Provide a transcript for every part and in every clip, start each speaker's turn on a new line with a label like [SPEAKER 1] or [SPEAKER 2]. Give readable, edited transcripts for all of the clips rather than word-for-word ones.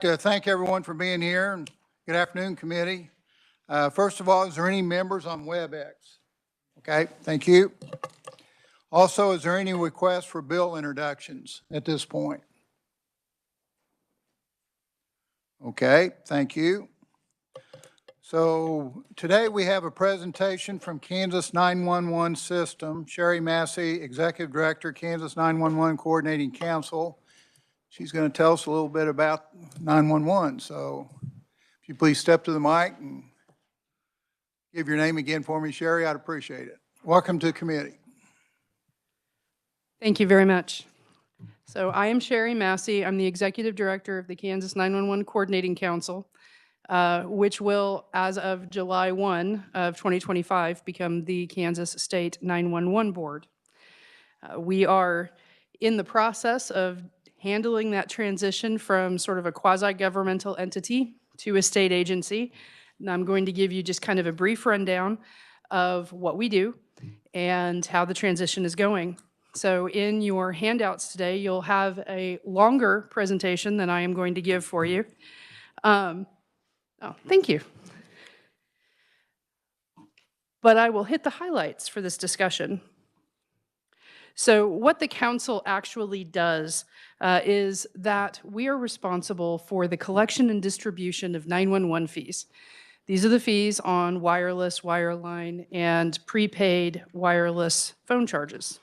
[SPEAKER 1] To thank everyone for being here, and good afternoon, committee. First of all, is there any members on WebEx? Okay, thank you. Also, is there any requests for bill introductions at this point? Okay, thank you. So today we have a presentation from Kansas 911 System. Sherry Massey, Executive Director, Kansas 911 Coordinating Council. She's going to tell us a little bit about 911. So if you please step to the mic and give your name again for me, Sherry, I'd appreciate it. Welcome to the committee.
[SPEAKER 2] Thank you very much. So I am Sherry Massey. I'm the Executive Director of the Kansas 911 Coordinating Council, which will, as of July 1 of 2025, become the Kansas State 911 Board. We are in the process of handling that transition from sort of a quasi-governmental entity to a state agency. And I'm going to give you just kind of a brief rundown of what we do and how the transition is going. So in your handouts today, you'll have a longer presentation than I am going to give for you. Oh, thank you. But I will hit the highlights for this discussion. So what the council actually does is that we are responsible for the collection and distribution of 911 fees. These are the fees on wireless, wireline, and prepaid wireless phone charges.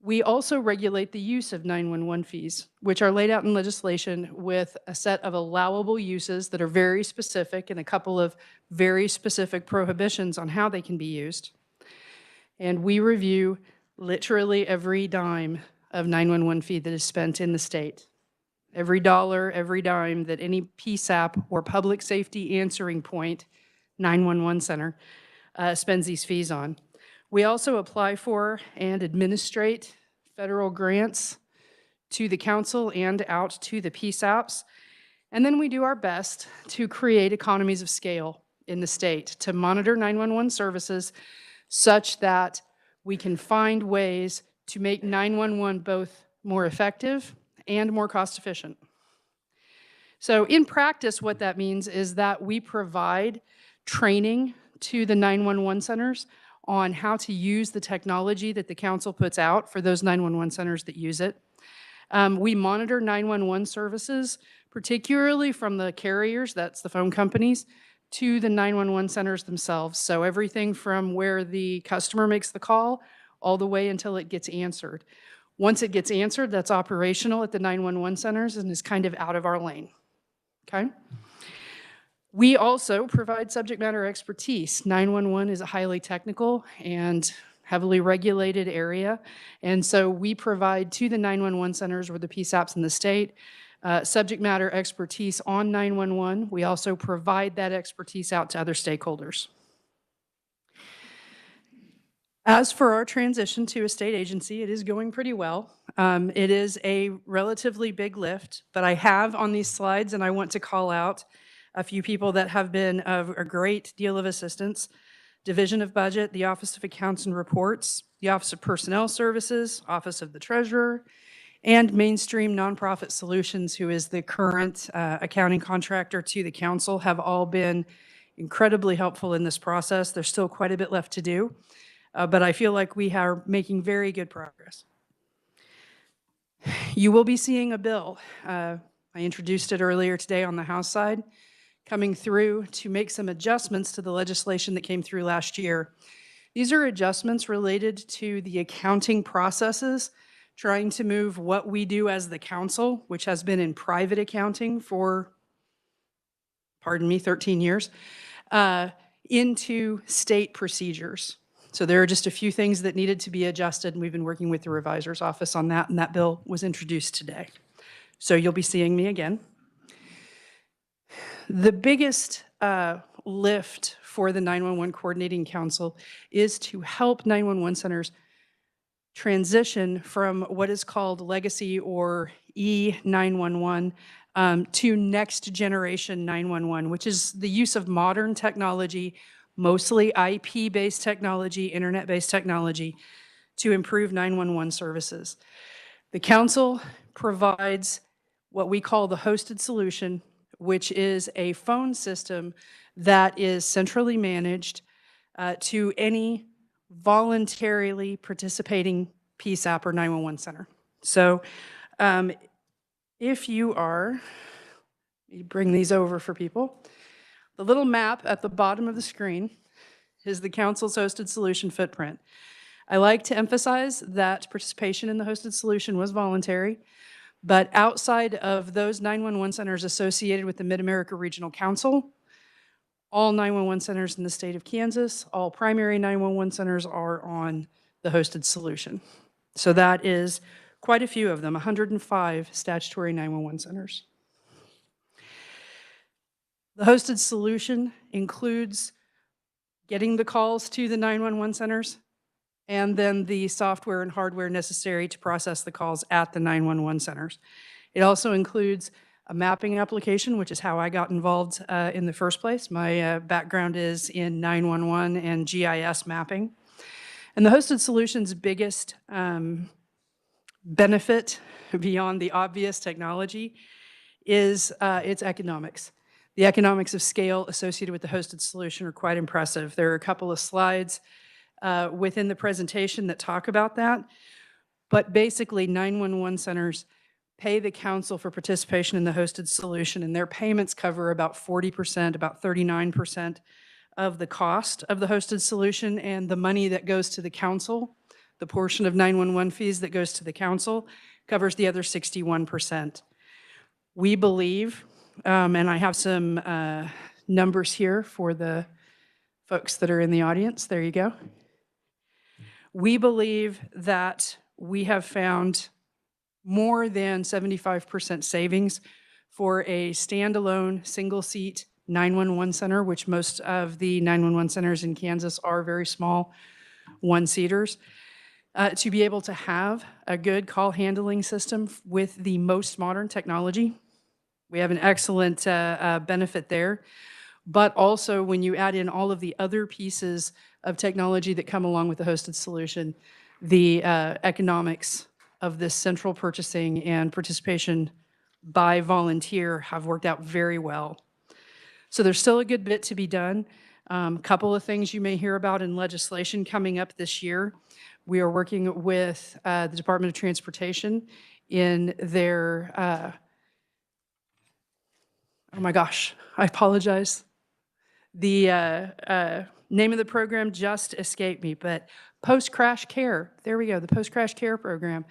[SPEAKER 2] We also regulate the use of 911 fees, which are laid out in legislation with a set of allowable uses that are very specific and a couple of very specific prohibitions on how they can be used. And we review literally every dime of 911 fee that is spent in the state. Every dollar, every dime that any PSAP or public safety answering point 911 center spends these fees on. We also apply for and administrate federal grants to the council and out to the PSAPs. And then we do our best to create economies of scale in the state to monitor 911 services such that we can find ways to make 911 both more effective and more cost efficient. So in practice, what that means is that we provide training to the 911 centers on how to use the technology that the council puts out for those 911 centers that use it. We monitor 911 services, particularly from the carriers, that's the phone companies, to the 911 centers themselves. So everything from where the customer makes the call all the way until it gets answered. Once it gets answered, that's operational at the 911 centers and is kind of out of our lane, okay? We also provide subject matter expertise. 911 is a highly technical and heavily regulated area. And so we provide to the 911 centers or the PSAPs in the state subject matter expertise on 911. We also provide that expertise out to other stakeholders. As for our transition to a state agency, it is going pretty well. It is a relatively big lift, but I have on these slides, and I want to call out a few people that have been of a great deal of assistance. Division of Budget, the Office of Accounts and Reports, the Office of Personnel Services, Office of the Treasurer, and Mainstream Nonprofit Solutions, who is the current accounting contractor to the council, have all been incredibly helpful in this process. There's still quite a bit left to do, but I feel like we are making very good progress. You will be seeing a bill. I introduced it earlier today on the House side, coming through to make some adjustments to the legislation that came through last year. These are adjustments related to the accounting processes, trying to move what we do as the council, which has been in private accounting for, pardon me, 13 years, into state procedures. So there are just a few things that needed to be adjusted, and we've been working with the revisor's office on that, and that bill was introduced today. So you'll be seeing me again. The biggest lift for the 911 Coordinating Council is to help 911 centers transition from what is called legacy or E911 to next generation 911, which is the use of modern technology, mostly IP-based technology, internet-based technology, to improve 911 services. The council provides what we call the hosted solution, which is a phone system that is centrally managed to any voluntarily participating PSAP or 911 center. So if you are, let me bring these over for people. The little map at the bottom of the screen is the council's hosted solution footprint. I like to emphasize that participation in the hosted solution was voluntary, but outside of those 911 centers associated with the Mid-America Regional Council, all 911 centers in the state of Kansas, all primary 911 centers are on the hosted solution. So that is quite a few of them, 105 statutory 911 centers. The hosted solution includes getting the calls to the 911 centers and then the software and hardware necessary to process the calls at the 911 centers. It also includes a mapping application, which is how I got involved in the first place. My background is in 911 and GIS mapping. And the hosted solution's biggest benefit beyond the obvious technology is its economics. The economics of scale associated with the hosted solution are quite impressive. There are a couple of slides within the presentation that talk about that, but basically 911 centers pay the council for participation in the hosted solution, and their payments cover about 40%, about 39% of the cost of the hosted solution, and the money that goes to the council, the portion of 911 fees that goes to the council, covers the other 61%. We believe, and I have some numbers here for the folks that are in the audience. There you go. We believe that we have found more than 75% savings for a standalone single-seat 911 center, which most of the 911 centers in Kansas are very small one-seaters, to be able to have a good call handling system with the most modern technology. We have an excellent benefit there. But also, when you add in all of the other pieces of technology that come along with the hosted solution, the economics of this central purchasing and participation by volunteer have worked out very well. So there's still a good bit to be done. Couple of things you may hear about in legislation coming up this year. We are working with the Department of Transportation in their, oh my gosh, I apologize. The name of the program just escaped me, but post-crash care, there we go, the post-crash care program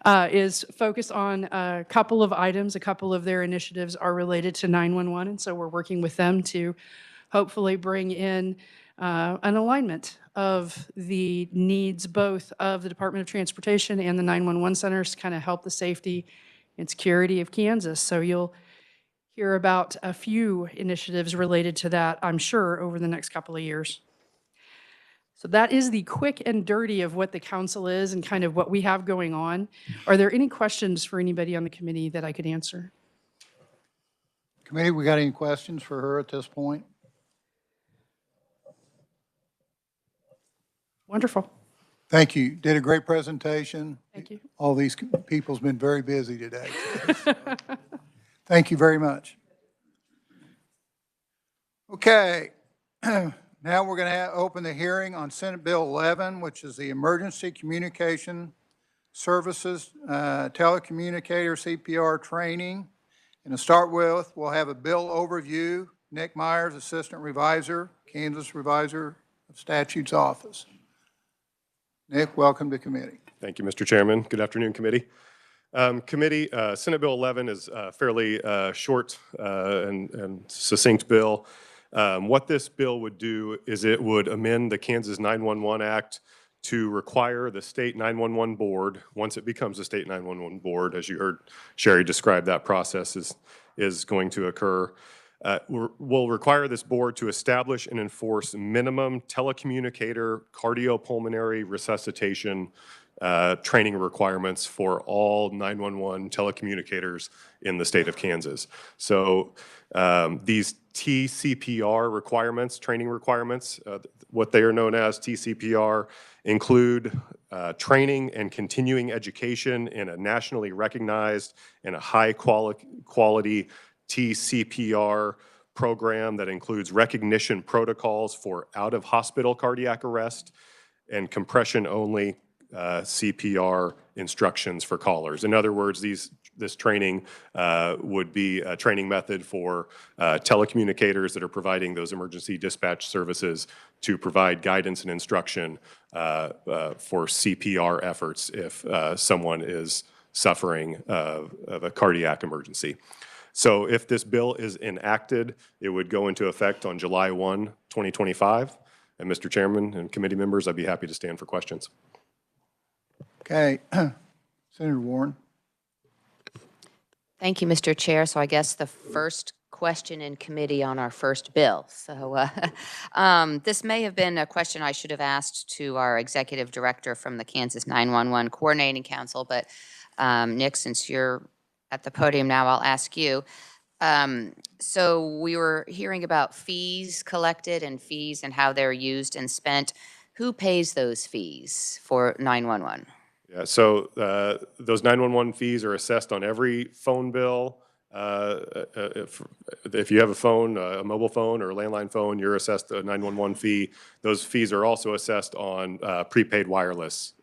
[SPEAKER 2] is focused on a couple of items. A couple of their initiatives are related to 911, and so we're working with them to hopefully bring in an alignment of the needs both of the Department of Transportation and the 911 centers to kind of help the safety and security of Kansas. So you'll hear about a few initiatives related to that, I'm sure, over the next couple of years. So that is the quick and dirty of what the council is and kind of what we have going on. Are there any questions for anybody on the committee that I could answer?
[SPEAKER 1] Committee, we got any questions for her at this point?
[SPEAKER 2] Wonderful.
[SPEAKER 1] Thank you. Did a great presentation.
[SPEAKER 2] Thank you.
[SPEAKER 1] All these people's been very busy today. Thank you very much. Okay. Now we're going to open the hearing on Senate Bill 11, which is the Emergency Communication Services Telecommunicator CPR Training. And to start with, we'll have a bill overview. Nick Myers, Assistant Revisor, Kansas Revisor of Statutes Office. Nick, welcome to committee.
[SPEAKER 3] Thank you, Mr. Chairman. Good afternoon, committee. Senate Bill 11 is a fairly short and succinct bill. What this bill would do is it would amend the Kansas 911 Act to require the state 911 board, once it becomes a state 911 board, as you heard Sherry describe, that process is going to occur, will require this board to establish and enforce minimum telecommunicator cardiopulmonary resuscitation training requirements for all 911 telecommunicators in the state of Kansas. So these TCPR requirements, training requirements, what they are known as, TCPR, include training and continuing education in a nationally recognized and a high quality TCPR program that includes recognition protocols for out-of-hospital cardiac arrest and compression-only CPR instructions for callers. In other words, this training would be a training method for telecommunicators that are providing those emergency dispatch services to provide guidance and instruction for CPR efforts if someone is suffering of a cardiac emergency. So if this bill is enacted, it would go into effect on July 1, 2025. And Mr. Chairman and committee members, I'd be happy to stand for questions.
[SPEAKER 1] Okay. Senator Warren.
[SPEAKER 4] Thank you, Mr. Chair. So I guess the first question in committee on our first bill. So this may have been a question I should have asked to our executive director from the Kansas 911 Coordinating Council, but Nick, since you're at the podium now, I'll ask you. So we were hearing about fees collected and fees and how they're used and spent. Who pays those fees for 911?
[SPEAKER 3] Yeah, so those 911 fees are assessed on every phone bill. If you have a phone, a mobile phone or a landline phone, you're assessed a 911 fee. Those fees are also assessed on prepaid wireless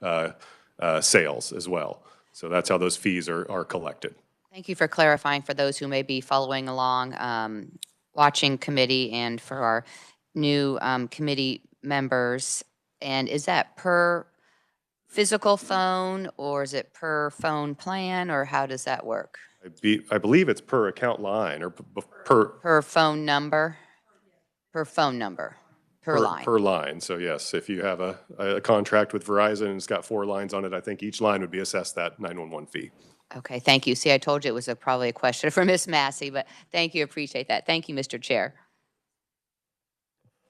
[SPEAKER 3] sales as well. So that's how those fees are collected.
[SPEAKER 4] Thank you for clarifying for those who may be following along, watching committee, and for our new committee members. And is that per physical phone, or is it per phone plan, or how does that work?
[SPEAKER 3] I believe it's per account line or per
[SPEAKER 4] phone number? Per phone number, per line.
[SPEAKER 3] Per line. So yes, if you have a contract with Verizon and it's got 4 lines on it, I think each line would be assessed that 911 fee.
[SPEAKER 4] Okay, thank you. See, I told you it was probably a question for Ms. Massey, but thank you, appreciate that. Thank you, Mr. Chair.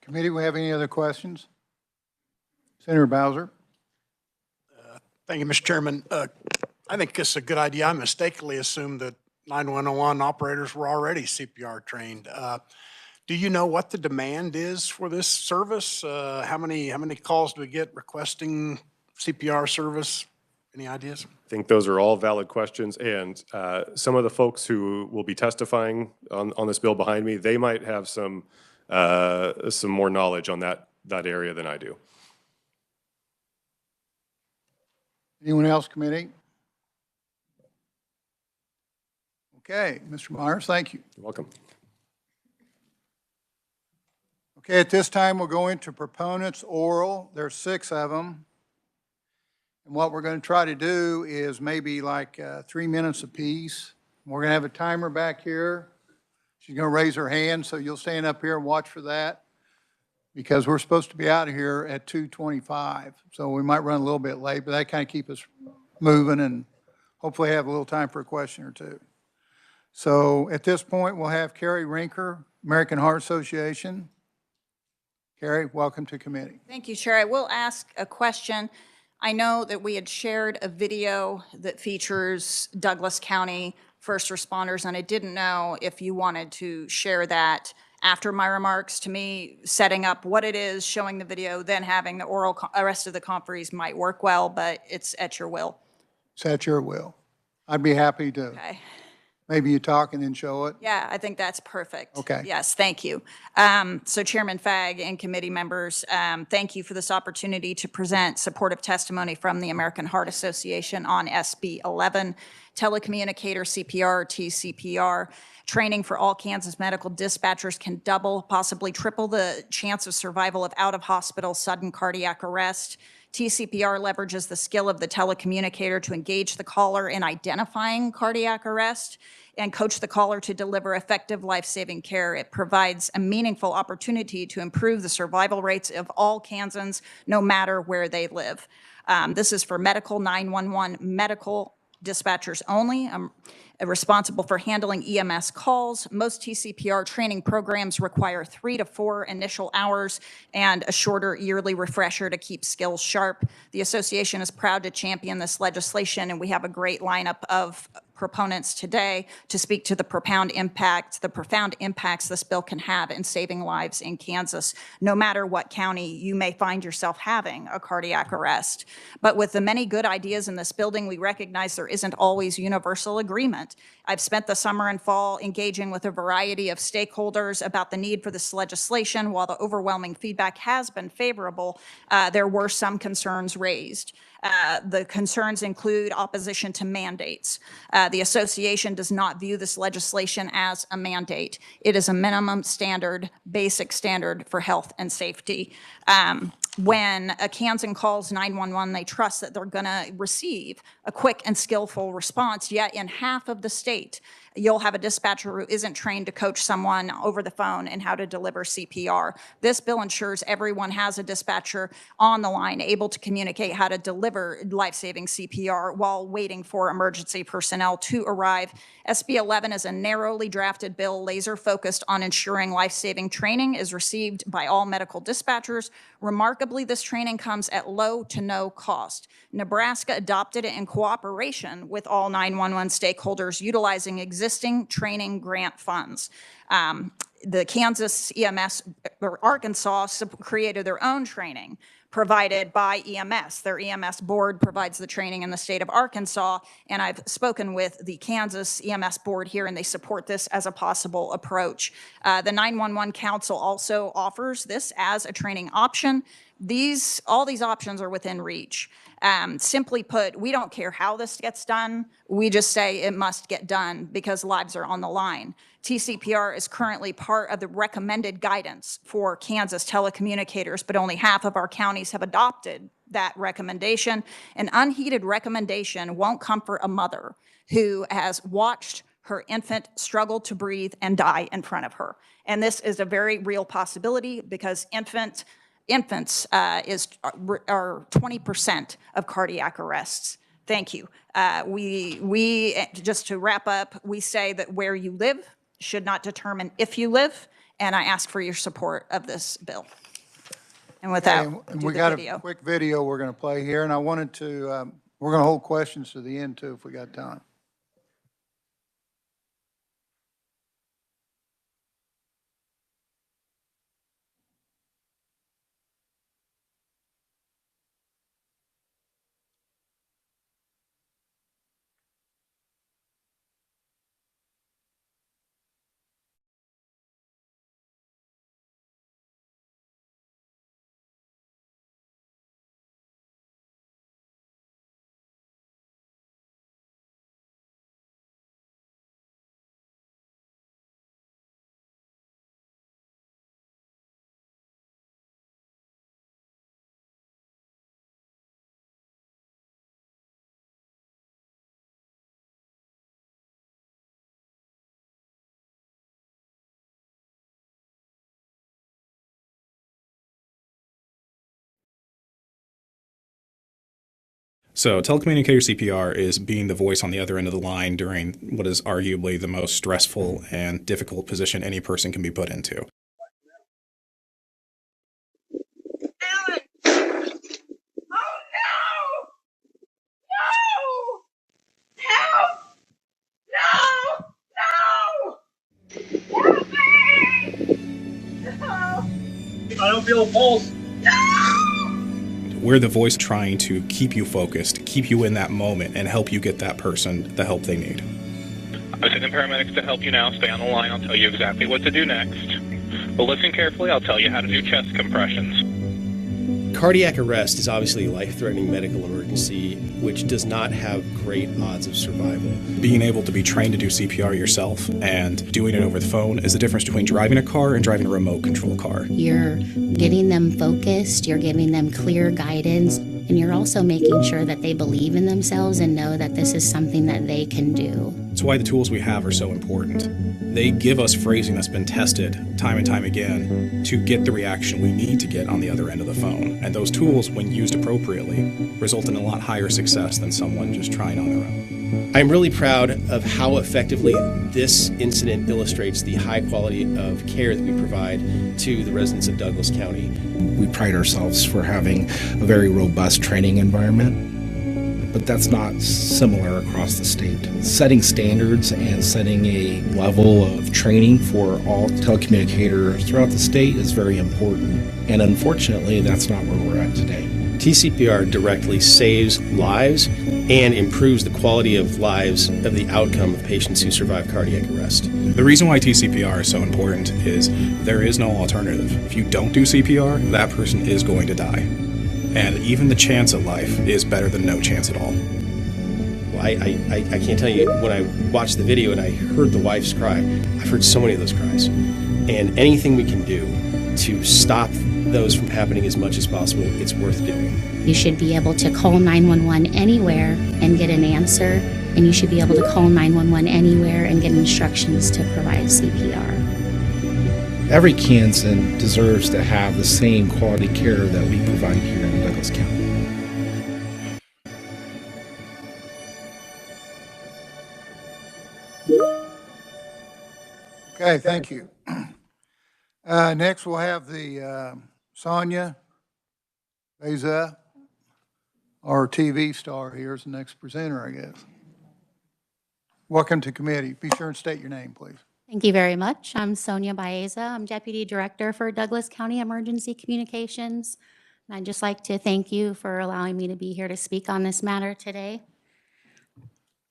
[SPEAKER 1] Committee, we have any other questions? Senator Bowser.
[SPEAKER 5] Thank you, Mr. Chairman. I think it's a good idea. I mistakenly assumed that 911 operators were already CPR trained. Do you know what the demand is for this service? How many calls do we get requesting CPR service? Any ideas?
[SPEAKER 3] I think those are all valid questions, and some of the folks who will be testifying on this bill behind me, they might have some more knowledge on that area than I do.
[SPEAKER 1] Anyone else, committee? Okay, Mr. Myers, thank you.
[SPEAKER 3] You're welcome.
[SPEAKER 1] Okay, at this time, we'll go into proponents oral. There's 6 of them. And what we're going to try to do is maybe like 3 minutes apiece. We're going to have a timer back here. She's going to raise her hand, so you'll stand up here and watch for that, because we're supposed to be out of here at 2:25. So we might run a little bit late, but that kind of keep us moving and hopefully have a little time for a question or two. So at this point, we'll have Carrie Rinker, American Heart Association. Carrie, welcome to committee.
[SPEAKER 6] Thank you, Chair. I will ask a question. I know that we had shared a video that features Douglas County first responders, and I didn't know if you wanted to share that after my remarks. To me, setting up what it is, showing the video, then having the oral rest of the conferees might work well, but it's at your will.
[SPEAKER 1] It's at your will. I'd be happy to.
[SPEAKER 6] Okay.
[SPEAKER 1] Maybe you talk and then show it.
[SPEAKER 6] Yeah, I think that's perfect.
[SPEAKER 1] Okay.
[SPEAKER 6] Yes, thank you. So Chairman Fagg and committee members, thank you for this opportunity to present supportive testimony from the American Heart Association on SB 11, telecommunicator CPR, TCPR. Training for all Kansas medical dispatchers can double, possibly triple the chance of survival of out-of-hospital sudden cardiac arrest. TCPR leverages the skill of the telecommunicator to engage the caller in identifying cardiac arrest and coach the caller to deliver effective life-saving care. It provides a meaningful opportunity to improve the survival rates of all Kansans, no matter where they live. This is for medical 911 medical dispatchers only. I'm responsible for handling EMS calls. Most TCPR training programs require 3 to 4 initial hours and a shorter yearly refresher to keep skills sharp. The association is proud to champion this legislation, and we have a great lineup of proponents today to speak to the profound impacts this bill can have in saving lives in Kansas, no matter what county you may find yourself having a cardiac arrest. But with the many good ideas in this building, we recognize there isn't always universal agreement. I've spent the summer and fall engaging with a variety of stakeholders about the need for this legislation. While the overwhelming feedback has been favorable, there were some concerns raised. The concerns include opposition to mandates. The association does not view this legislation as a mandate. It is a minimum standard, basic standard for health and safety. When a Kansan calls 911, they trust that they're going to receive a quick and skillful response, yet in half of the state, you'll have a dispatcher who isn't trained to coach someone over the phone in how to deliver CPR. This bill ensures everyone has a dispatcher on the line able to communicate how to deliver life-saving CPR while waiting for emergency personnel to arrive. SB 11 is a narrowly drafted bill laser-focused on ensuring life-saving training is received by all medical dispatchers. Remarkably, this training comes at low to no cost. Nebraska adopted it in cooperation with all 911 stakeholders, utilizing existing training grant funds. The Kansas EMS, or Arkansas, created their own training provided by EMS. Their EMS board provides the training in the state of Arkansas, and I've spoken with the Kansas EMS board here, and they support this as a possible approach. The 911 Council also offers this as a training option. All these options are within reach. Simply put, we don't care how this gets done. We just say it must get done because lives are on the line. TCPR is currently part of the recommended guidance for Kansas telecommunicators, but only half of our counties have adopted that recommendation. An unheeded recommendation won't comfort a mother who has watched her infant struggle to breathe and die in front of her. And this is a very real possibility because infants are 20% of cardiac arrests. Thank you. We just to wrap up, we say that where you live should not determine if you live, and I ask for your support of this bill. And with that,
[SPEAKER 1] And
[SPEAKER 6] do
[SPEAKER 1] we
[SPEAKER 6] the
[SPEAKER 1] got
[SPEAKER 6] video.
[SPEAKER 1] a quick video we're going to play here, and I wanted to, we're going to hold questions to the end too if we got time.
[SPEAKER 7] So telecommunicator CPR is being the voice on the other end of the line during what is arguably the most stressful and difficult position any person can be put into.
[SPEAKER 8] Alan! Oh no! No! Help! No! No! Help me! No!
[SPEAKER 9] I don't feel a pulse.
[SPEAKER 7] We're the voice trying to keep you focused, keep you in that moment, and help you get that person the help they need.
[SPEAKER 9] I'm sending paramedics to help you now. Stay on the line. I'll tell you exactly what to do next. But listen carefully. I'll tell you how to do chest compressions.
[SPEAKER 10] Cardiac arrest is obviously a life-threatening medical emergency, which does not have great odds of survival.
[SPEAKER 7] Being able to be trained to do CPR yourself and doing it over the phone is the difference between driving a car and driving a remote control car.
[SPEAKER 11] You're getting them focused, you're giving them clear guidance, and you're also making sure that they believe in themselves and know that this is something that they can do.
[SPEAKER 7] That's why the tools we have are so important. They give us phrasing that's been tested time and time again to get the reaction we need to get on the other end of the phone. And those tools, when used appropriately, result in a lot higher success than someone just trying on their own.
[SPEAKER 10] I'm really proud of how effectively this incident illustrates the high quality of care that we provide to the residents of Douglas County.
[SPEAKER 12] We pride ourselves for having a very robust training environment.
[SPEAKER 7] but that's not similar across the state. Setting standards and setting a level of training for all telecommunicators throughout the state is very important. And unfortunately, that's not where we're at today.
[SPEAKER 10] TCPR directly saves lives and improves the quality of lives of the outcome of patients who survive cardiac arrest.
[SPEAKER 7] The reason why TCPR is so important is there is no alternative. If you don't do CPR, that person is going to die. And even the chance at life is better than no chance at all.
[SPEAKER 10] Well, I can't tell you, when I watched the video and I heard the wife's cry, I've heard so many of those cries. And anything we can do to stop those from happening as much as possible, it's worth doing.
[SPEAKER 11] You should be able to call 911 anywhere and get an answer, and you should be able to call 911 anywhere and get instructions to provide CPR.
[SPEAKER 7] Every Kansan deserves to have the same quality care that we provide here in Douglas County.
[SPEAKER 1] Okay, thank you. Next, we'll have the Sonia Beza, our TV star here, is the next presenter, I guess. Welcome to committee. Be sure and state your name, please.
[SPEAKER 11] Thank you very much. I'm Sonia Baeza. I'm Deputy Director for Douglas County Emergency Communications. And I'd just like to thank you for allowing me to be here to speak on this matter today.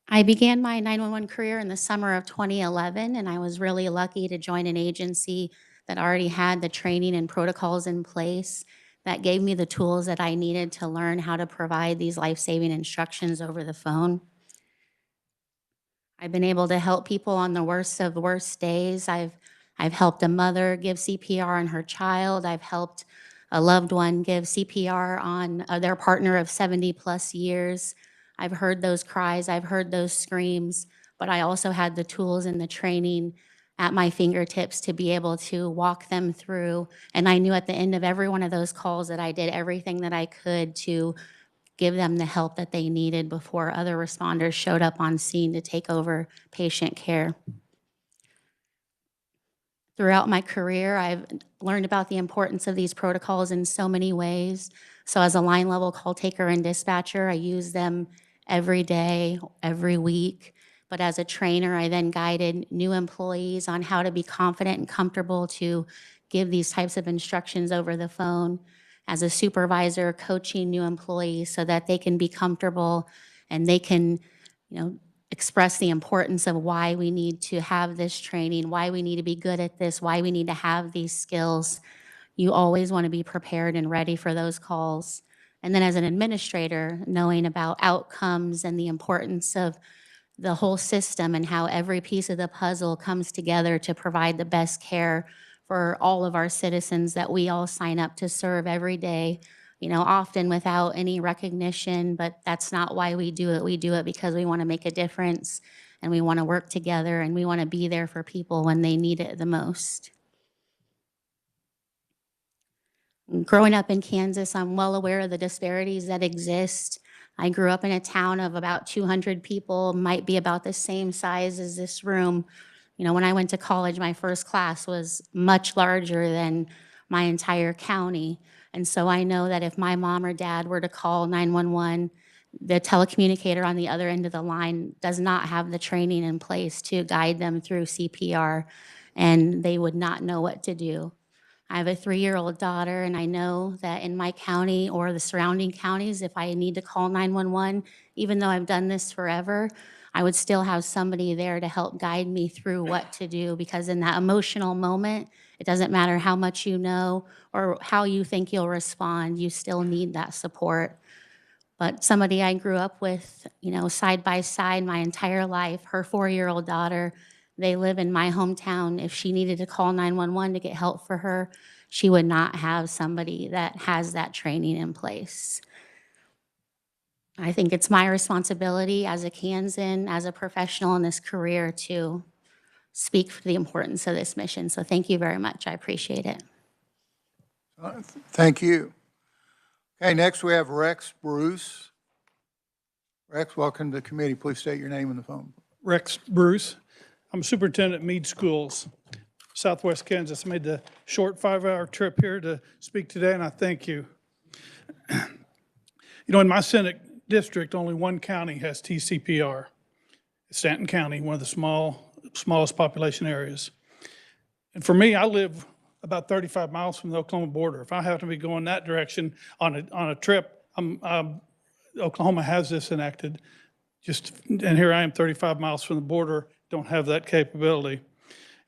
[SPEAKER 11] I began my 911 career in the summer of 2011, and I was really lucky to join an agency that already had the training and protocols in place that gave me the tools that I needed to learn how to provide these life-saving instructions over the phone. I've been able to help people on the worst of worst days. I've helped a mother give CPR on her child. I've helped a loved one give CPR on their partner of 70 plus years. I've heard those cries, I've heard those screams, but I also had the tools and the training at my fingertips to be able to walk them through. And I knew at the end of every one of those calls that I did everything that I could to give them the help that they needed before other responders showed up on scene to take over patient care. Throughout my career, I've learned about the importance of these protocols in so many ways. So as a line level call taker and dispatcher, I use them every day, every week. But as a trainer, I then guided new employees on how to be confident and comfortable to give these types of instructions over the phone. As a supervisor, coaching new employees so that they can be comfortable and they can, express the importance of why we need to have this training, why we need to be good at this, why we need to have these skills. You always want to be prepared and ready for those calls. And then as an administrator, knowing about outcomes and the importance of the whole system and how every piece of the puzzle comes together to provide the best care for all of our citizens that we all sign up to serve every day, often without any recognition, but that's not why we do it. We do it because we want to make a difference and we want to work together and we want to be there for people when they need it the most. Growing up in Kansas, I'm well aware of the disparities that exist. I grew up in a town of about 200 people, might be about the same size as this room. When I went to college, my first class was much larger than my entire county. And so I know that if my mom or dad were to call 911, the telecommunicator on the other end of the line does not have the training in place to guide them through CPR, and they would not know what to do. I have a 3-year-old daughter, and I know that in my county or the surrounding counties, if I need to call 911, even though I've done this forever, I would still have somebody there to help guide me through what to do, because in that emotional moment, it doesn't matter how much you know or how you think you'll respond, you still need that support. But somebody I grew up with, side by side my entire life, her 4-year-old daughter, they live in my hometown. If she needed to call 911 to get help for her, she would not have somebody that has that training in place. I think it's my responsibility as a Kansan, as a professional in this career, to speak for the importance of this mission. So thank you very much. I appreciate it.
[SPEAKER 1] Thank you. Okay, next we have Rex Bruce. Rex, welcome to the committee. Please state your name on the phone.
[SPEAKER 12] Rex Bruce. I'm superintendent at Meade Schools, Southwest Kansas. I made the short 5-hour trip here to speak today, and I thank you. In my Senate district, only one county has TCPR. Stanton County, one of the smallest population areas. And for me, I live about 35 miles from the Oklahoma border. If I happen to be going that direction on a trip, Oklahoma has this enacted. And here I am 35 miles from the border, don't have that capability.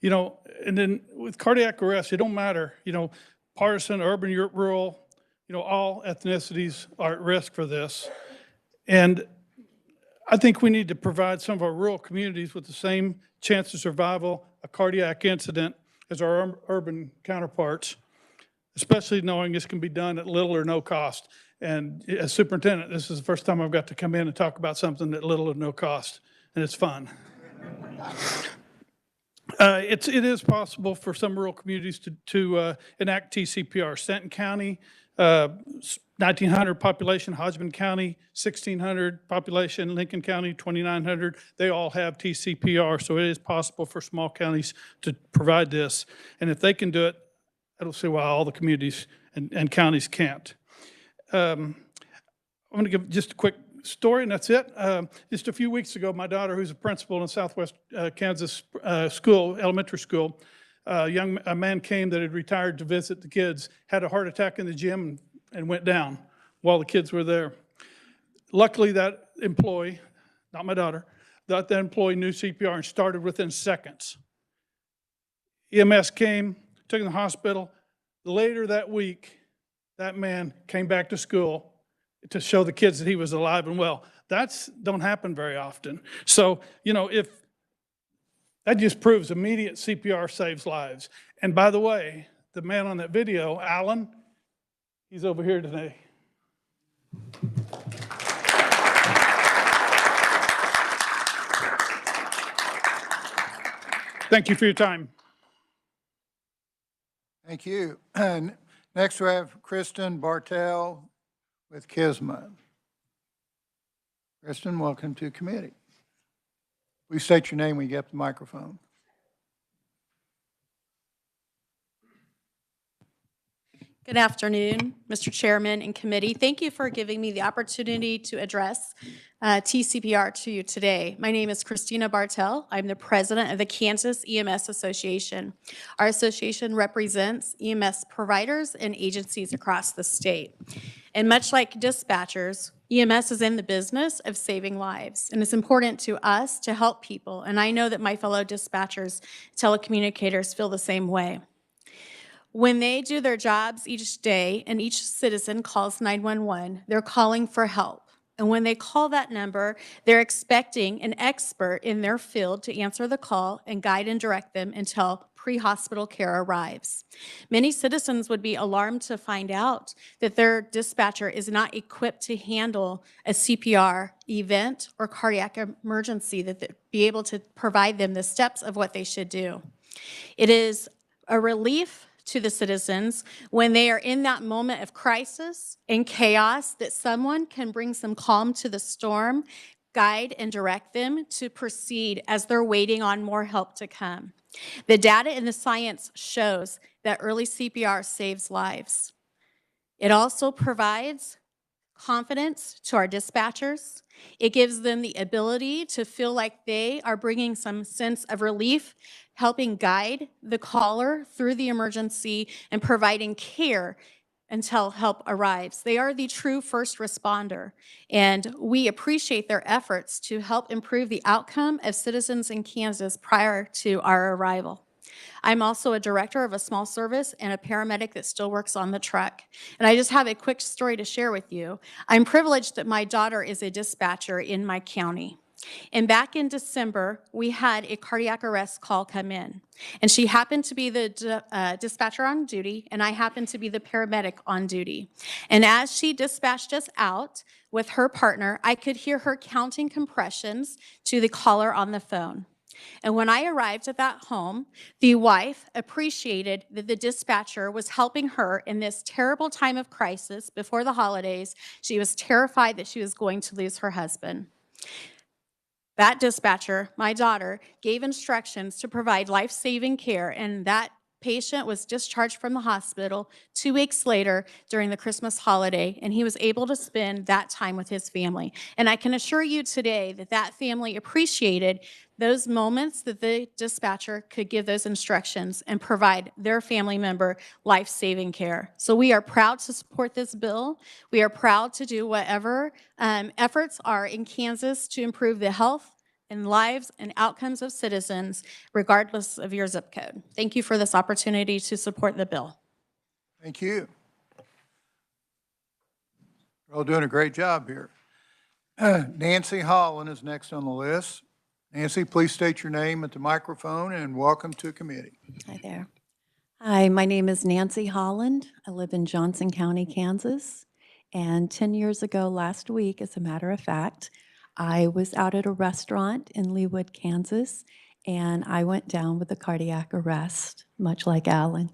[SPEAKER 12] You know, and then with cardiac arrest, it don't matter, you know, partisan, urban, rural, you know, all ethnicities are at risk for this. And I think we need to provide some of our rural communities with the same chance of survival, a cardiac incident, as our urban counterparts, especially knowing this can be done at little or no cost. And as superintendent, this is the first time I've got to come in and talk about something at little or no cost, and it's fun. It is possible for some rural communities to enact TCPR. Stanton County, 1,900 population, Hodgman County, 1,600 population, Lincoln County, 2,900. They all have TCPR, so it is possible for small counties to provide this. And if they can do it, I don't see why all the communities and counties can't. I'm going to give just a quick story, and that's it. Just a few weeks ago, my daughter, who's a principal in Southwest Kansas school, elementary school, a man came that had retired to visit the kids, had a heart attack in the gym and went down while the kids were there. Luckily, that employee, not my daughter, that employee knew CPR and started within seconds. EMS came, took him to the hospital. Later that week, that man came back to school to show the kids that he was alive and well. That's don't happen very often. So, you know, if that just proves immediate CPR saves lives. And by the way, the man on that video, Alan, he's over here today. Thank you for your time.
[SPEAKER 1] Thank you. And next we have Kristen Bartel with Kismet. Kristen, welcome to committee. Please state your name when you get the microphone.
[SPEAKER 13] Good afternoon, Mr. Chairman and committee. Thank you for giving me the opportunity to address TCPR to you today. My name is Christina Bartel. I'm the president of the Kansas EMS Association. Our association represents EMS providers and agencies across the state. And much like dispatchers, EMS is in the business of saving lives, and it's important to us to help people. And I know that my fellow dispatchers, telecommunicators feel the same way. When they do their jobs each day and each citizen calls 911, they're calling for help. And when they call that number, they're expecting an expert in their field to answer the call and guide and direct them until pre-hospital care arrives. Many citizens would be alarmed to find out that their dispatcher is not equipped to handle a CPR event or cardiac emergency, that they'd be able to provide them the steps of what they should do. It is a relief to the citizens when they are in that moment of crisis and chaos that someone can bring some calm to the storm, guide and direct them to proceed as they're waiting on more help to come. The data and the science shows that early CPR saves lives. It also provides confidence to our dispatchers. It gives them the ability to feel like they are bringing some sense of relief, helping guide the caller through the emergency and providing care until help arrives. They are the true first responder, and we appreciate their efforts to help improve the outcome of citizens in Kansas prior to our arrival. I'm also a director of a small service and a paramedic that still works on the truck. And I just have a quick story to share with you. I'm privileged that my daughter is a dispatcher in my county. And back in December, we had a cardiac arrest call come in. And she happened to be the dispatcher on duty, and I happened to be the paramedic on duty. And as she dispatched us out with her partner, I could hear her counting compressions to the caller on the phone. And when I arrived at that home, the wife appreciated that the dispatcher was helping her in this terrible time of crisis before the holidays. She was terrified that she was going to lose her husband. That dispatcher, my daughter, gave instructions to provide life-saving care, and that patient was discharged from the hospital 2 weeks later during the Christmas holiday, and he was able to spend that time with his family. And I can assure you today that that family appreciated those moments that the dispatcher could give those instructions and provide their family member life-saving care. So we are proud to support this bill. We are proud to do whatever efforts are in Kansas to improve the health and lives and outcomes of citizens, regardless of your zip code. Thank you for this opportunity to support the bill.
[SPEAKER 1] Thank you. You're all doing a great job here. Nancy Holland is next on the list. Nancy, please state your name at the microphone and welcome to committee.
[SPEAKER 14] Hi there. Hi, my name is Nancy Holland. I live in Johnson County, Kansas. And 10 years ago last week, as a matter of fact, I was out at a restaurant in Leawood, Kansas, and I went down with a cardiac arrest, much like Alan.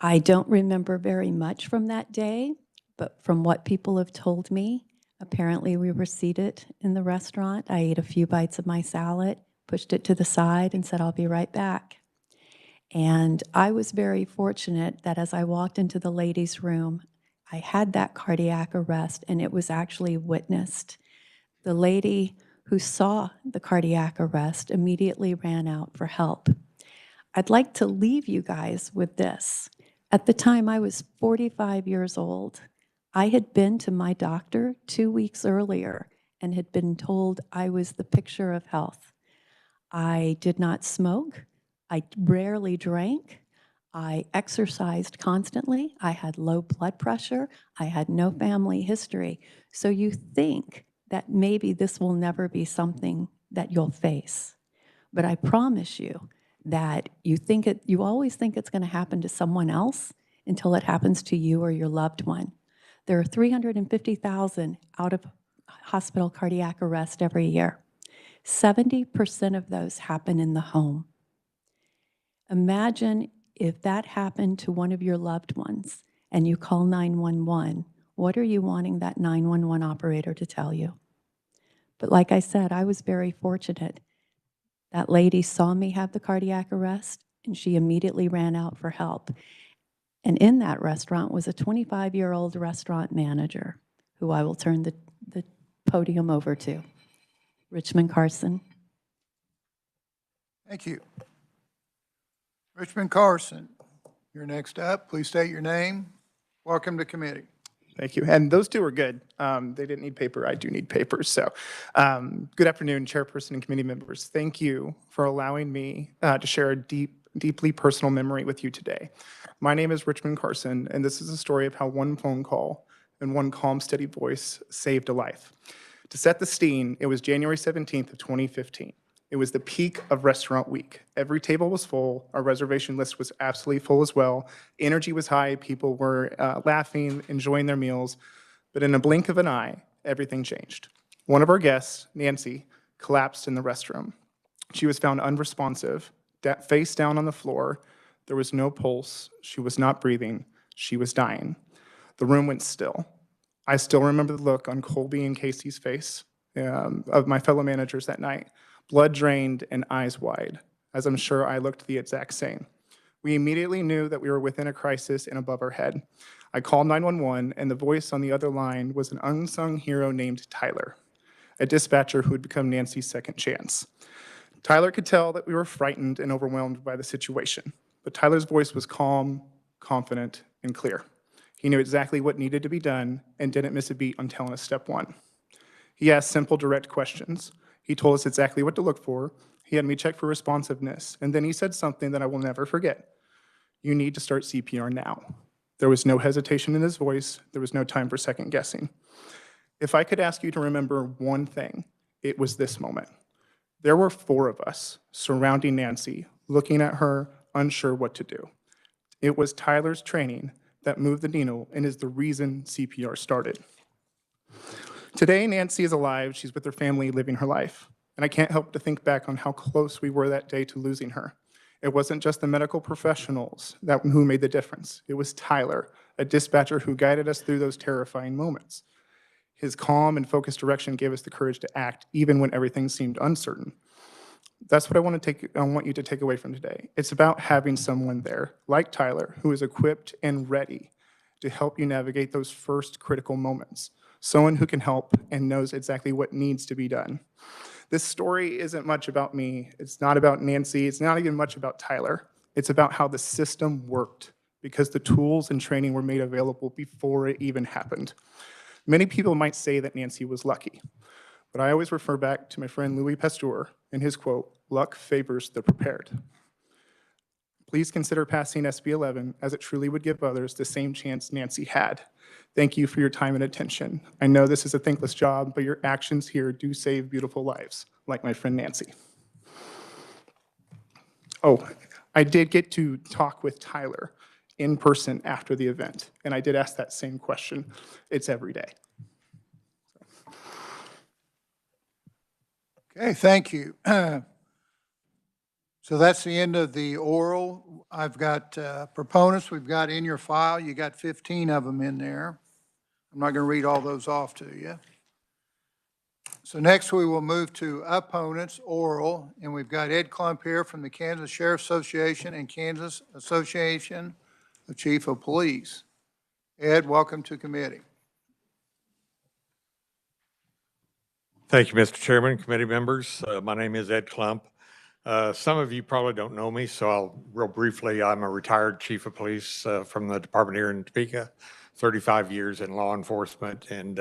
[SPEAKER 14] I don't remember very much from that day, but from what people have told me, apparently we were seated in the restaurant. I ate a few bites of my salad, pushed it to the side, and said, "I'll be right back." And I was very fortunate that as I walked into the ladies' room, I had that cardiac arrest, and it was actually witnessed. The lady who saw the cardiac arrest immediately ran out for help. I'd like to leave you guys with this. At the time, I was 45 years old. I had been to my doctor 2 weeks earlier and had been told I was the picture of health. I did not smoke. I rarely drank. I exercised constantly. I had low blood pressure. I had no family history. So you think that maybe this will never be something that you'll face. But I promise you that you always think it's going to happen to someone else until it happens to you or your loved one. There are 350,000 out of hospital cardiac arrest every year. 70% of those happen in the home. Imagine if that happened to one of your loved ones and you call 911, what are you wanting that 911 operator to tell you? But like I said, I was very fortunate. That lady saw me have the cardiac arrest, and she immediately ran out for help. And in that restaurant was a 25-year-old restaurant manager, who I will turn the podium over to, Richmond Carson.
[SPEAKER 1] Thank you. Richmond Carson, you're next up. Please state your name. Welcome to committee.
[SPEAKER 15] Thank you. And those two are good. They didn't need paper. I do need paper. So good afternoon, chairperson and committee members. Thank you for allowing me to share a deeply personal memory with you today. My name is Richmond Carson, and this is a story of how one phone call and one calm, steady voice saved a life. To set the scene, it was January 17th of 2015. It was the peak of restaurant week. Every table was full. Our reservation list was absolutely full as well. Energy was high. People were laughing, enjoying their meals. But in a blink of an eye, everything changed. One of our guests, Nancy, collapsed in the restroom. She was found unresponsive, face down on the floor. There was no pulse. She was not breathing. She was dying. The room went still. I still remember the look on Colby and Casey's face of my fellow managers that night. Blood drained and eyes wide, as I'm sure I looked the exact same. We immediately knew that we were within a crisis and above our head. I called 911, and the voice on the other line was an unsung hero named Tyler, a dispatcher who had become Nancy's second chance. Tyler could tell that we were frightened and overwhelmed by the situation, but Tyler's voice was calm, confident, and clear. He knew exactly what needed to be done and didn't miss a beat on telling us step one. He asked simple, direct questions. He told us exactly what to look for. He had me check for responsiveness. And then he said something that I will never forget. You need to start CPR now. There was no hesitation in his voice. There was no time for second guessing. If I could ask you to remember one thing, it was this moment. There were 4 of us surrounding Nancy, looking at her, unsure what to do. It was Tyler's training that moved the needle and is the reason CPR started. Today, Nancy is alive. She's with her family, living her life. And I can't help to think back on how close we were that day to losing her. It wasn't just the medical professionals who made the difference. It was Tyler, a dispatcher who guided us through those terrifying moments. His calm and focused direction gave us the courage to act, even when everything seemed uncertain. That's what I want you to take away from today. It's about having someone there, like Tyler, who is equipped and ready to help you navigate those first critical moments. Someone who can help and knows exactly what needs to be done. This story isn't much about me. It's not about Nancy. It's not even much about Tyler. It's about how the system worked because the tools and training were made available before it even happened. Many people might say that Nancy was lucky, but I always refer back to my friend Louis Pasteur and his quote, "Luck favors the prepared." Please consider passing SB 11 as it truly would give others the same chance Nancy had. Thank you for your time and attention. I know this is a thankless job, but your actions here do save beautiful lives, like my friend Nancy. Oh, I did get to talk with Tyler in person after the event, and I did ask that same question. It's every day.
[SPEAKER 1] Okay, thank you. So that's the end of the oral. I've got proponents we've got in your file. You got 15 of them in there. I'm not going to read all those off to you. So next we will move to opponents, oral, and we've got Ed Klump here from the Kansas Sheriff's Association and Kansas Association of Chief of Police. Ed, welcome to committee.
[SPEAKER 16] Thank you, Mr. Chairman, committee members. My name is Ed Klump. Some of you probably don't know me, so I'll real briefly, I'm a retired chief of police from the department here in Topeka, 35 years in law enforcement, and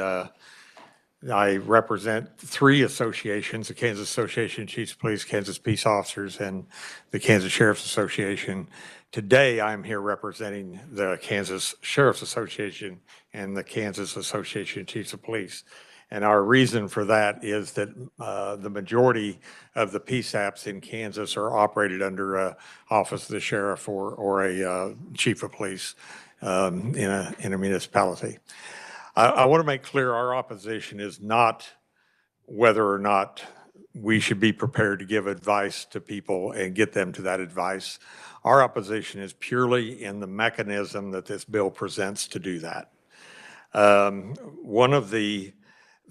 [SPEAKER 16] I represent 3 associations, the Kansas Association of Chiefs of Police, Kansas Peace Officers, and the Kansas Sheriff's Association. Today, I'm here representing the Kansas Sheriff's Association and the Kansas Association of Chiefs of Police. And our reason for that is that the majority of the PSAPs in Kansas are operated under office of the sheriff or a chief of police in a municipality. I want to make clear our opposition is not whether or not we should be prepared to give advice to people and get them to that advice. Our opposition is purely in the mechanism that this bill presents to do that. One of the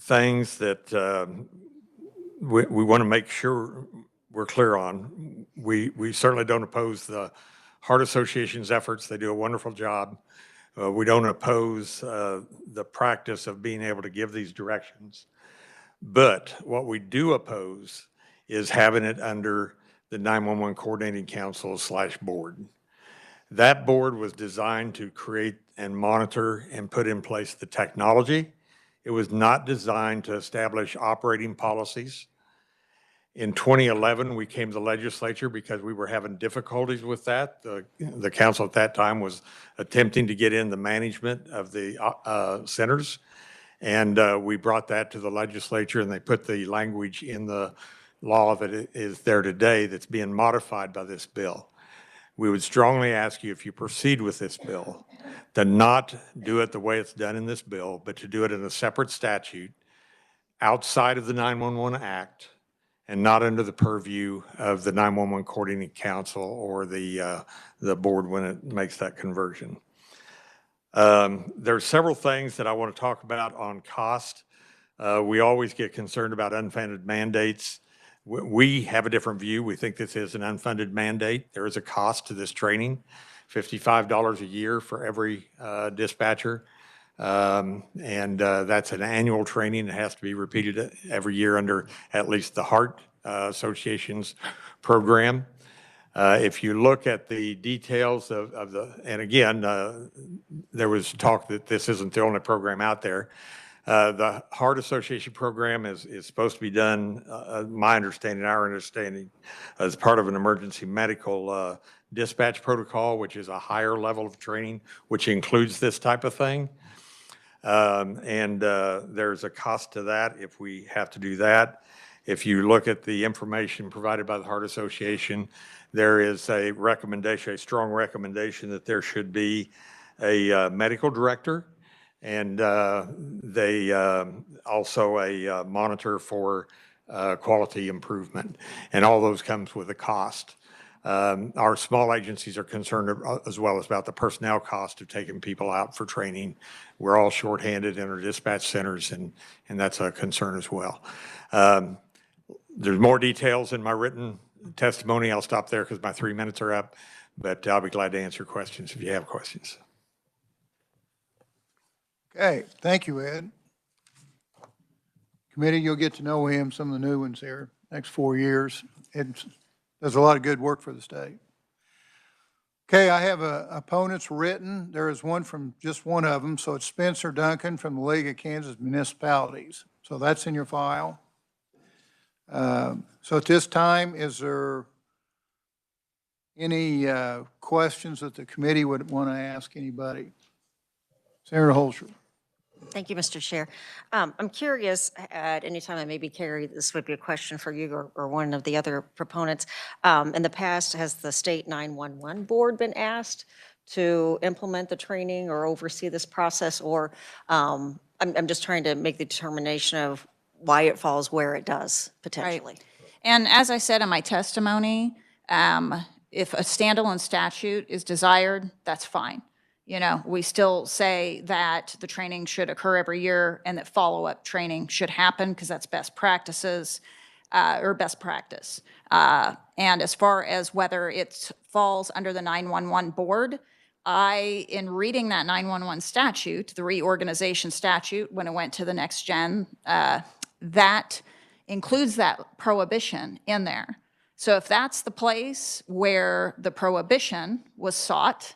[SPEAKER 16] things that we want to make sure we're clear on, we certainly don't oppose the Heart Association's efforts. They do a wonderful job. We don't oppose the practice of being able to give these directions. But what we do oppose is having it under the 911 Coordinating Council / board. That board was designed to create and monitor and put in place the technology. It was not designed to establish operating policies. In 2011, we came to the legislature because we were having difficulties with that. The council at that time was attempting to get in the management of the centers. And we brought that to the legislature, and they put the language in the law that is there today that's being modified by this bill. We would strongly ask you, if you proceed with this bill, to not do it the way it's done in this bill, but to do it in a separate statute outside of the 911 Act and not under the purview of the 911 Coordinating Council or the board when it makes that conversion. There are several things that I want to talk about on cost. We always get concerned about unfunded mandates. We have a different view. We think this is an unfunded mandate. There is a cost to this training, $55 a year for every dispatcher. And that's an annual training. It has to be repeated every year under at least the Heart Association's program. If you look at the details of the, and again, there was talk that this isn't the only program out there. The Heart Association program is supposed to be done, my understanding, our understanding, as part of an emergency medical dispatch protocol, which is a higher level of training, which includes this type of thing. There's a cost to that if we have to do that. If you look at the information provided by the Heart Association, there is a recommendation, a strong recommendation that there should be a medical director, and they also a monitor for quality improvement, and all those comes with a cost. Our small agencies are concerned as well as about the personnel cost of taking people out for training. We're all shorthanded in our dispatch centers, and that's a concern as well. There's more details in my written testimony. I'll stop there because my 3 minutes are up, but I'll be glad to answer questions if you have questions.
[SPEAKER 1] Okay, thank you, Ed. Committee, you'll get to know him, some of the new ones here, next 4 years. Ed does a lot of good work for the state. Okay, I have opponents written. There is one from just one of them, so it's Spencer Duncan from the League of Kansas Municipalities. So that's in your file. So at this time, is there any questions that the committee would want to ask anybody? Senator Holscher.
[SPEAKER 17] Thank you, Mr. Chair. I'm curious, at any time, I maybe Carrie, this would be a question for you or one of the other proponents. In the past, has the state 911 board been asked to implement the training or oversee this process? Or I'm just trying to make the determination of why it falls where it does, potentially.
[SPEAKER 6] Right. And as I said in my testimony, if a standalone statute is desired, that's fine. You know, we still say that the training should occur every year and that follow-up training should happen because that's best practices or best practice. And as far as whether it falls under the 911 board, in reading that 911 statute, the reorganization statute, when it went to the next gen, that includes that prohibition in there. So if that's the place where the prohibition was sought,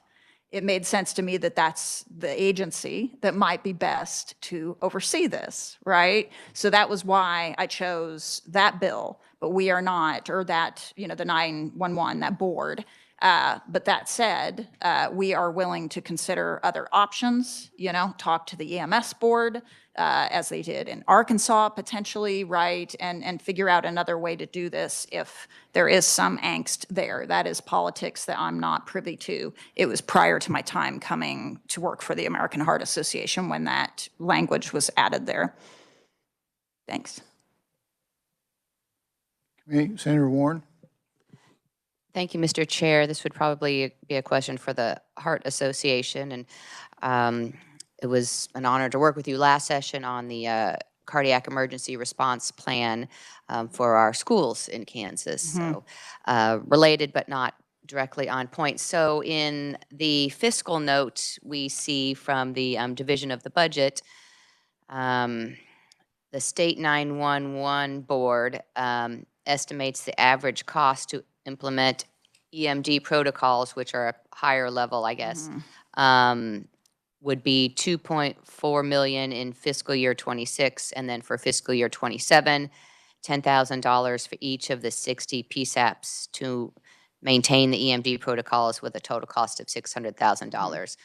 [SPEAKER 6] it made sense to me that that's the agency that might be best to oversee this, right? So that was why I chose that bill, but we are not, or that, you know, the 911, that board. But that said, we are willing to consider other options, you know, talk to the EMS board, as they did in Arkansas potentially, right? And figure out another way to do this if there is some angst there. That is politics that I'm not privy to. It was prior to my time coming to work for the American Heart Association when that language was added there. Thanks.
[SPEAKER 1] Senator Warren.
[SPEAKER 4] Thank you, Mr. Chair. This would probably be a question for the Heart Association. And it was an honor to work with you last session on the cardiac emergency response plan for our schools in Kansas.
[SPEAKER 6] Mm-hmm.
[SPEAKER 4] So related, but not directly on point. So in the fiscal note, we see from the division of the budget, the state 911 board estimates the average cost to implement EMD protocols, which are a higher level, I guess, would be $2.4 million in fiscal year 26, and then for fiscal year 27, $10,000 for each of the 60 PSAPs to maintain the EMD protocols with a total cost of $600,000.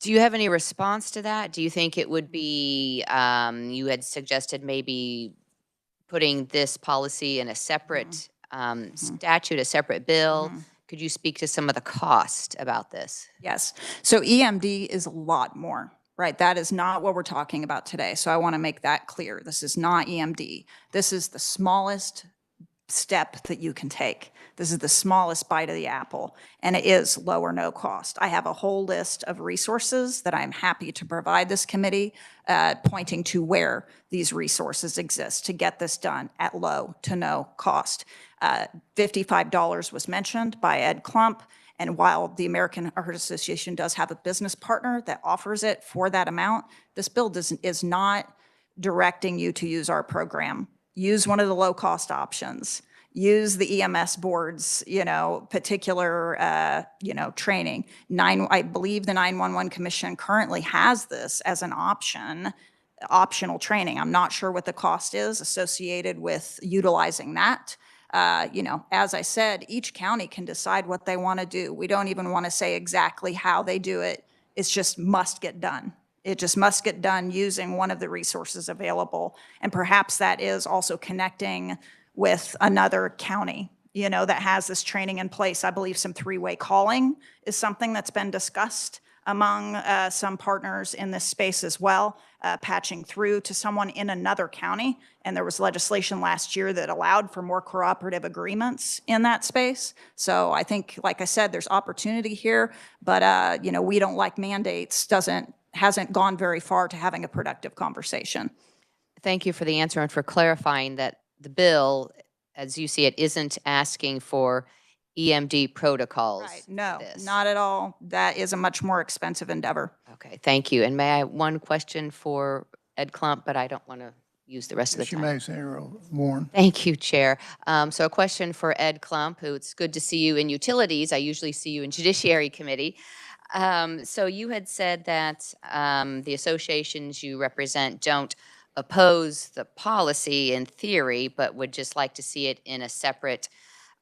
[SPEAKER 4] Do you have any response to that? Do you think it would be, you had suggested maybe putting this policy in a separate statute, a separate bill? Could you speak to some of the cost about this?
[SPEAKER 6] Yes. So EMD is a lot more, right? That is not what we're talking about today. So I want to make that clear. This is not EMD. This is the smallest step that you can take. This is the smallest bite of the apple, and it is low or no cost. I have a whole list of resources that I'm happy to provide this committee, pointing to where these resources exist to get this done at low to no cost. $55 was mentioned by Ed Klump, and while the American Heart Association does have a business partner that offers it for that amount, this bill is not directing you to use our program. Use one of the low-cost options. Use the EMS board's, particular, training. I believe the 911 Commission currently has this as an optional training. I'm not sure what the cost is associated with utilizing that. As I said, each county can decide what they want to do. We don't even want to say exactly how they do it. It's just must get done. It just must get done using one of the resources available. And perhaps that is also connecting with another county, that has this training in place. I believe some three-way calling is something that's been discussed among some partners in this space as well, patching through to someone in another county. And there was legislation last year that allowed for more cooperative agreements in that space. So I think, like I said, there's opportunity here, but we don't like mandates, hasn't gone very far to having a productive conversation.
[SPEAKER 4] Thank you for the answer and for clarifying that the bill, as you see it, isn't asking for EMD protocols.
[SPEAKER 6] Right, no,
[SPEAKER 4] for this.
[SPEAKER 6] not at all. That is a much more expensive endeavor.
[SPEAKER 4] Okay, thank you. And may I, one question for Ed Klump, but I don't want to use the rest of the
[SPEAKER 1] Yes, you
[SPEAKER 4] time.
[SPEAKER 1] may, Senator Warren.
[SPEAKER 4] Thank you, Chair. So a question for Ed Klump, who it's good to see you in Utilities. I usually see you in Judiciary Committee. So you had said that the associations you represent don't oppose the policy in theory, but would just like to see it in a separate,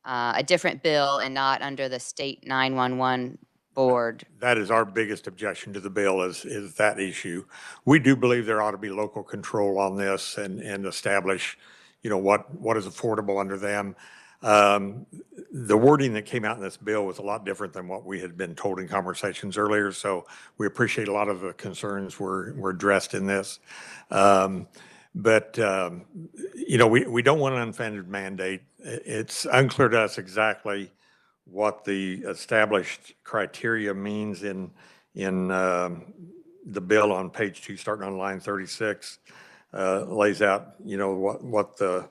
[SPEAKER 4] a different bill and not under the state 911 board.
[SPEAKER 16] That is our biggest objection to the bill is that issue. We do believe there ought to be local control on this and establish, what is affordable under them. The wording that came out in this bill was a lot different than what we had been told in conversations earlier. So we appreciate a lot of the concerns were addressed in this. But we don't want an unfunded mandate. It's unclear to us exactly what the established criteria means in the bill on page 2, starting on line 36, lays out, what the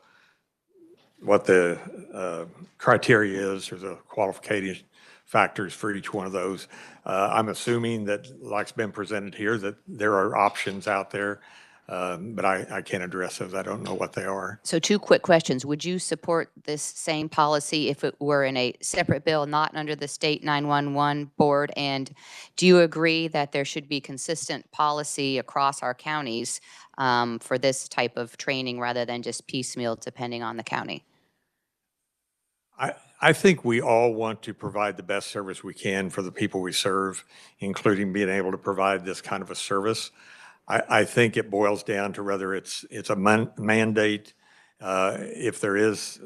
[SPEAKER 16] criteria is, or the qualification factors for each one of those. I'm assuming that, like's been presented here, that there are options out there, but I can't address those. I don't know what they are.
[SPEAKER 4] So 2 quick questions. Would you support this same policy if it were in a separate bill, not under the state 911 board? And do you agree that there should be consistent policy across our counties for this type of training rather than just piecemeal depending on the county?
[SPEAKER 16] I think we all want to provide the best service we can for the people we serve, including being able to provide this kind of a service. I think it boils down to whether it's a mandate, if there is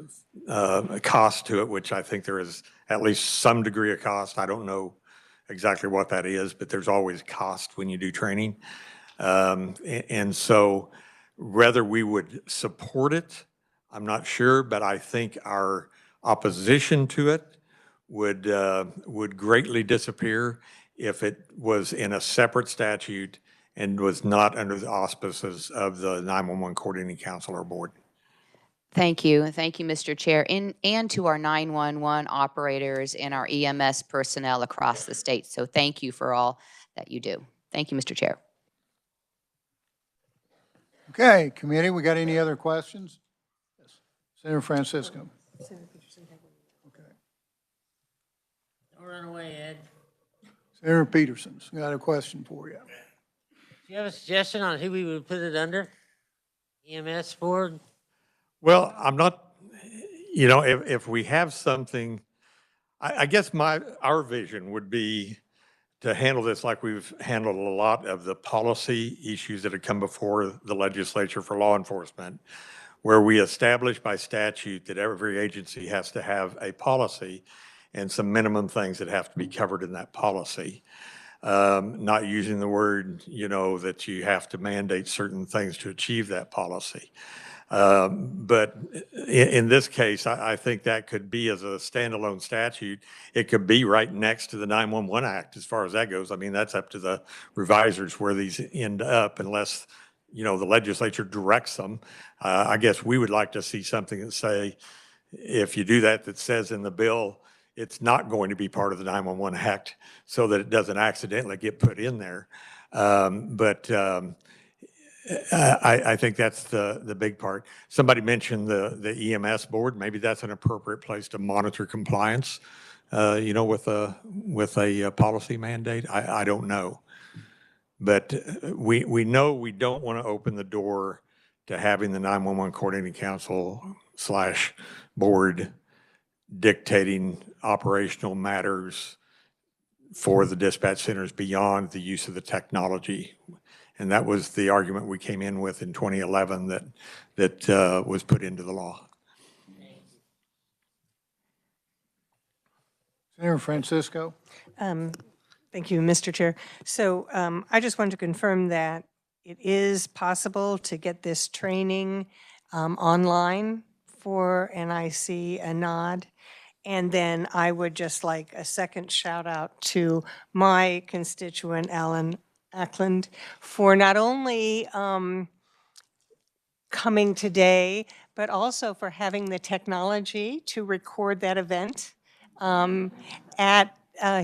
[SPEAKER 16] a cost to it, which I think there is at least some degree of cost. I don't know exactly what that is, but there's always cost when you do training. And so whether we would support it, I'm not sure, but I think our opposition to it would greatly disappear if it was in a separate statute and was not under the auspices of the 911 Coordinating Council or Board.
[SPEAKER 4] Thank you. Thank you, Mr. Chair, and to our 911 operators and our EMS personnel across the state. So thank you for all that you do. Thank you, Mr. Chair.
[SPEAKER 1] Okay, committee, we got any other questions? Yes. Senator Francisco.
[SPEAKER 18] Okay. Don't run away, Ed.
[SPEAKER 1] Senator Peterson's got a question for you.
[SPEAKER 18] Do you have a suggestion on who we would put it under? EMS board?
[SPEAKER 16] Well, I'm not, if we have something, I guess our vision would be to handle this like we've handled a lot of the policy issues that have come before the legislature for law enforcement, where we establish by statute that every agency has to have a policy and some minimum things that have to be covered in that policy. Not using the word, that you have to mandate certain things to achieve that policy. But in this case, I think that could be as a standalone statute. It could be right next to the 911 Act as far as that goes. I mean, that's up to the revisers where these end up unless, the legislature directs them. I guess we would like to see something that say, if you do that, that says in the bill, it's not going to be part of the 911 Act so that it doesn't accidentally get put in there. I think that's the big part. Somebody mentioned the EMS board. Maybe that's an appropriate place to monitor compliance, with a policy mandate. I don't know. But we know we don't want to open the door to having the 911 Coordinating Council / board dictating operational matters for the dispatch centers beyond the use of the technology. And that was the argument we came in with in 2011 that was put into the law.
[SPEAKER 1] Senator Francisco.
[SPEAKER 19] Thank you, Mr. Chair. So I just wanted to confirm that it is possible to get this training online for, and I see a nod. And then I would just like a second shout out to my constituent, Alan Ackland, for not only coming today, but also for having the technology to record that event at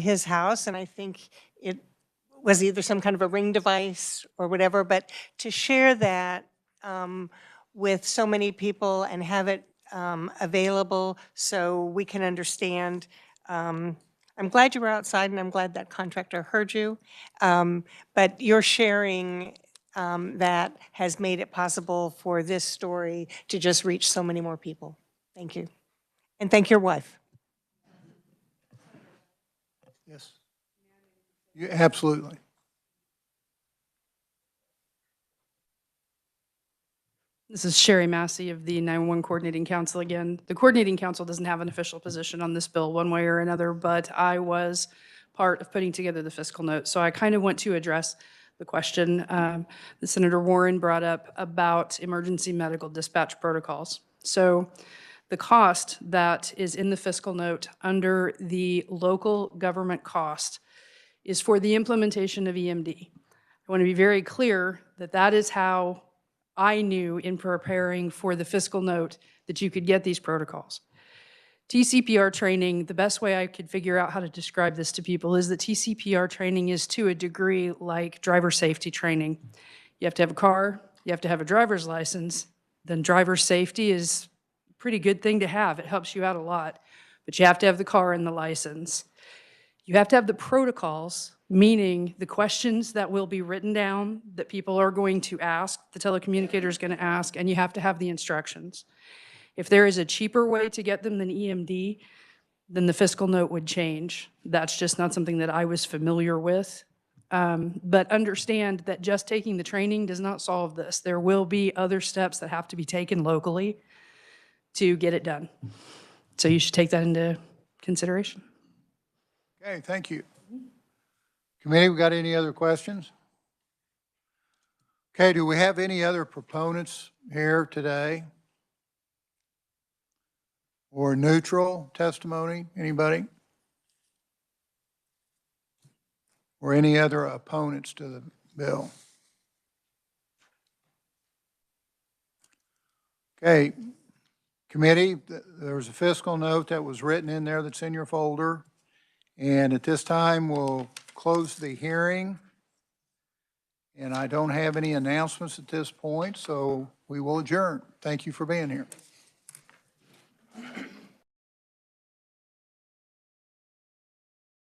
[SPEAKER 19] his house. And I think it was either some kind of a Ring device or whatever, but to share that with so many people and have it available so we can understand. I'm glad you were outside, and I'm glad that contractor heard you. But your sharing that has made it possible for this story to just reach so many more people. Thank you. And thank your wife.
[SPEAKER 1] Yes. Absolutely.
[SPEAKER 2] This is Sherry Massey of the 911 Coordinating Council again. The Coordinating Council doesn't have an official position on this bill one way or another, but I was part of putting together the fiscal note. So I kind of want to address the question that Senator Warren brought up about emergency medical dispatch protocols. So the cost that is in the fiscal note under the local government cost is for the implementation of EMD. I want to be very clear that that is how I knew in preparing for the fiscal note that you could get these protocols. TCPR training, the best way I could figure out how to describe this to people is that TCPR training is to a degree like driver safety training. You have to have a car, you have to have a driver's license, then driver safety is a pretty good thing to have. It helps you out a lot, but you have to have the car and the license. You have to have the protocols, meaning the questions that will be written down that people are going to ask, the telecommunicator is going to ask, and you have to have the instructions. If there is a cheaper way to get them than EMD, then the fiscal note would change. That's just not something that I was familiar with. But understand that just taking the training does not solve this. There will be other steps that have to be taken locally to get it done. So you should take that into consideration.
[SPEAKER 1] Okay, thank you. Committee, we got any other questions? Okay, do we have any other proponents here today? Or neutral testimony, anybody? Or any other opponents to the bill? Okay, committee, there was a fiscal note that was written in there that's in your folder. And at this time, we'll close the hearing. And I don't have any announcements at this point, so we will adjourn. Thank you for being here.